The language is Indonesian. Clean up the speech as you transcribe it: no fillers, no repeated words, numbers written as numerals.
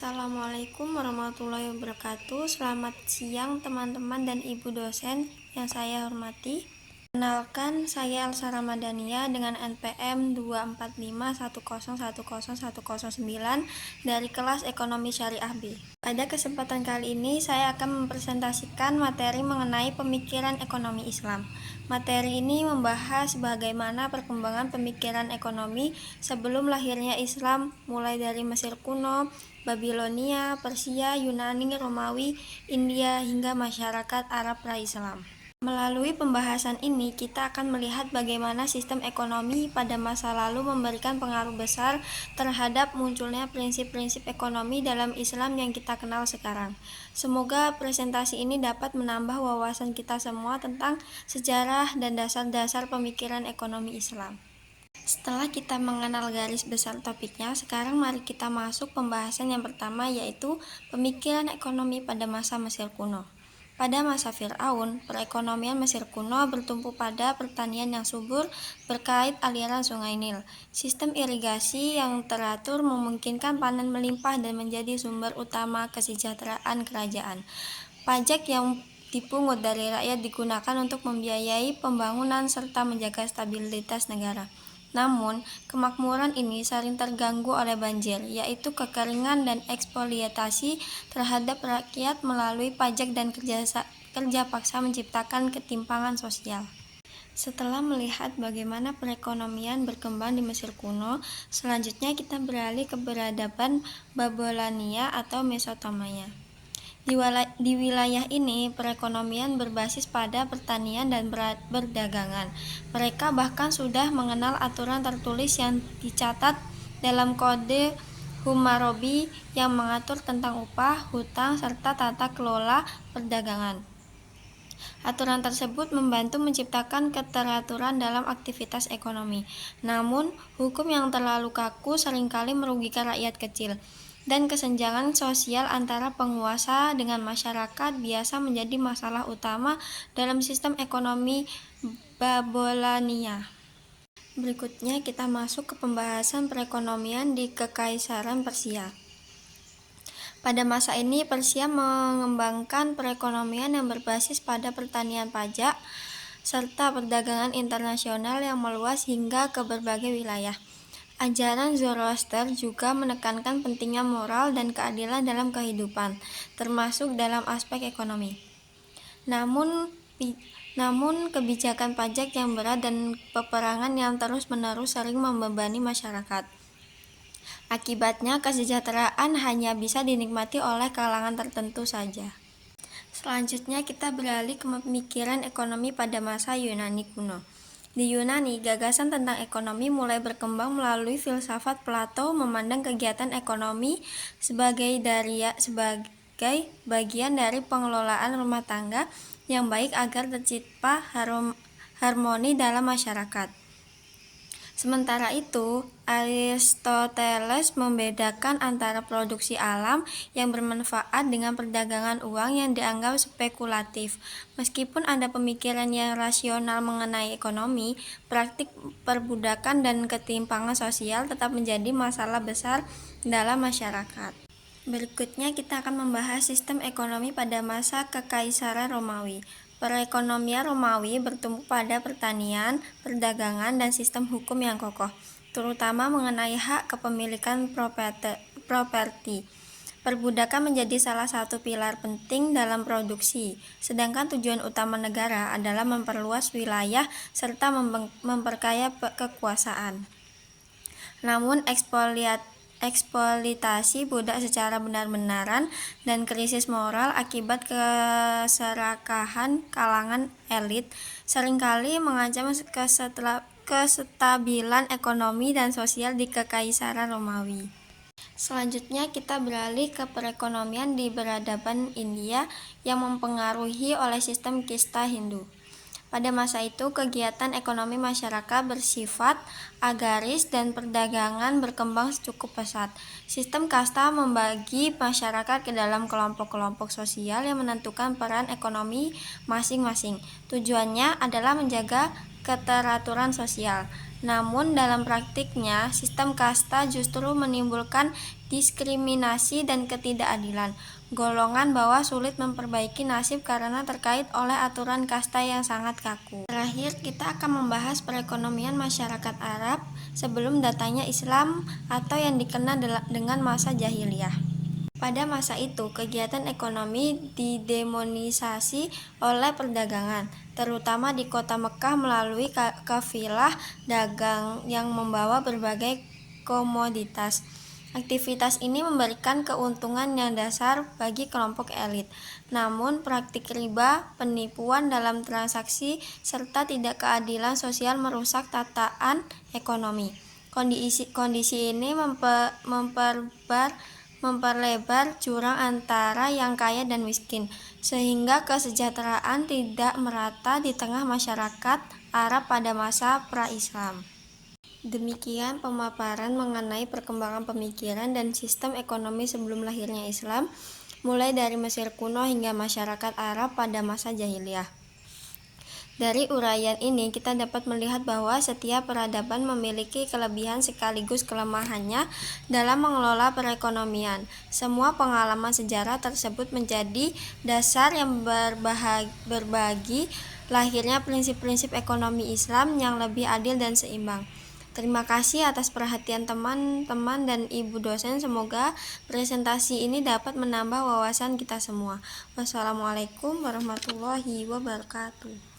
Assalamualaikum warahmatullahi wabarakatuh. Selamat siang teman-teman dan ibu dosen yang saya hormati. Kenalkan, saya Elsa Ramadhania dengan NPM 24510101009 dari kelas Ekonomi Syariah B. Pada kesempatan kali ini saya akan mempresentasikan materi mengenai pemikiran ekonomi Islam. Materi ini membahas bagaimana perkembangan pemikiran ekonomi sebelum lahirnya Islam, mulai dari Mesir kuno, Babilonia, Persia, Yunani, Romawi, India, hingga masyarakat Arab pra-Islam. Melalui pembahasan ini, kita akan melihat bagaimana sistem ekonomi pada masa lalu memberikan pengaruh besar terhadap munculnya prinsip-prinsip ekonomi dalam Islam yang kita kenal sekarang. Semoga presentasi ini dapat menambah wawasan kita semua tentang sejarah dan dasar-dasar pemikiran ekonomi Islam. Setelah kita mengenal garis besar topiknya, sekarang mari kita masuk pembahasan yang pertama, yaitu pemikiran ekonomi pada masa Mesir kuno. Pada masa Fir'aun, perekonomian Mesir kuno bertumpu pada pertanian yang subur berkait aliran sungai Nil. Sistem irigasi yang teratur memungkinkan panen melimpah dan menjadi sumber utama kesejahteraan kerajaan. Pajak yang dipungut dari rakyat digunakan untuk membiayai pembangunan serta menjaga stabilitas negara. Namun, kemakmuran ini sering terganggu oleh banjir, yaitu kekeringan dan eksploitasi terhadap rakyat melalui pajak dan kerja paksa menciptakan ketimpangan sosial. Setelah melihat bagaimana perekonomian berkembang di Mesir kuno, selanjutnya kita beralih ke peradaban Babilonia atau Mesopotamia. Di wilayah ini, perekonomian berbasis pada pertanian dan perdagangan. Mereka bahkan sudah mengenal aturan tertulis yang dicatat dalam Kode Hammurabi yang mengatur tentang upah, hutang, serta tata kelola perdagangan. Aturan tersebut membantu menciptakan keteraturan dalam aktivitas ekonomi. Namun, hukum yang terlalu kaku seringkali merugikan rakyat kecil, dan kesenjangan sosial antara penguasa dengan masyarakat biasa menjadi masalah utama dalam sistem ekonomi Babilonia. Berikutnya kita masuk ke pembahasan perekonomian di Kekaisaran Persia. Pada masa ini, Persia mengembangkan perekonomian yang berbasis pada pertanian pajak serta perdagangan internasional yang meluas hingga ke berbagai wilayah. Ajaran Zoroaster juga menekankan pentingnya moral dan keadilan dalam kehidupan, termasuk dalam aspek ekonomi. Namun kebijakan pajak yang berat dan peperangan yang terus-menerus sering membebani masyarakat. Akibatnya, kesejahteraan hanya bisa dinikmati oleh kalangan tertentu saja. Selanjutnya, kita beralih ke pemikiran ekonomi pada masa Yunani kuno. Di Yunani, gagasan tentang ekonomi mulai berkembang melalui filsafat Plato memandang kegiatan ekonomi sebagai bagian dari pengelolaan rumah tangga yang baik agar tercipta harmoni dalam masyarakat. Sementara itu, Aristoteles membedakan antara produksi alam yang bermanfaat dengan perdagangan uang yang dianggap spekulatif. Meskipun ada pemikiran yang rasional mengenai ekonomi, praktik perbudakan dan ketimpangan sosial tetap menjadi masalah besar dalam masyarakat. Berikutnya kita akan membahas sistem ekonomi pada masa Kekaisaran Romawi. Perekonomian Romawi bertumpu pada pertanian, perdagangan, dan sistem hukum yang kokoh, terutama mengenai hak kepemilikan properti. Perbudakan menjadi salah satu pilar penting dalam produksi, sedangkan tujuan utama negara adalah memperluas wilayah serta memperkaya kekuasaan. Namun eksploitasi budak secara benar-benaran dan krisis moral akibat keserakahan kalangan elit seringkali mengancam kestabilan ekonomi dan sosial di Kekaisaran Romawi. Selanjutnya kita beralih ke perekonomian di peradaban India yang mempengaruhi oleh sistem kasta Hindu. Pada masa itu, kegiatan ekonomi masyarakat bersifat agraris dan perdagangan berkembang cukup pesat. Sistem kasta membagi masyarakat ke dalam kelompok-kelompok sosial yang menentukan peran ekonomi masing-masing. Tujuannya adalah menjaga keteraturan sosial. Namun dalam praktiknya, sistem kasta justru menimbulkan diskriminasi dan ketidakadilan. Golongan bawah sulit memperbaiki nasib karena terkait oleh aturan kasta yang sangat kaku. Terakhir, kita akan membahas perekonomian masyarakat Arab sebelum datangnya Islam atau yang dikenal dengan masa jahiliyah. Pada masa itu, kegiatan ekonomi didemonisasi oleh perdagangan, terutama di kota Mekah melalui kafilah dagang yang membawa berbagai komoditas. Aktivitas ini memberikan keuntungan yang dasar bagi kelompok elit. Namun, praktik riba, penipuan dalam transaksi, serta tidak keadilan sosial merusak tataan ekonomi. Kondisi ini memperlebar jurang antara yang kaya dan miskin, sehingga kesejahteraan tidak merata di tengah masyarakat Arab pada masa pra-Islam. Demikian pemaparan mengenai perkembangan pemikiran dan sistem ekonomi sebelum lahirnya Islam, mulai dari Mesir kuno hingga masyarakat Arab pada masa jahiliyah. Dari uraian ini, kita dapat melihat bahwa setiap peradaban memiliki kelebihan sekaligus kelemahannya dalam mengelola perekonomian. Semua pengalaman sejarah tersebut menjadi dasar yang berbagi lahirnya prinsip-prinsip ekonomi Islam yang lebih adil dan seimbang. Terima kasih atas perhatian teman-teman dan ibu dosen. Semoga presentasi ini dapat menambah wawasan kita semua. Wassalamualaikum warahmatullahi wabarakatuh.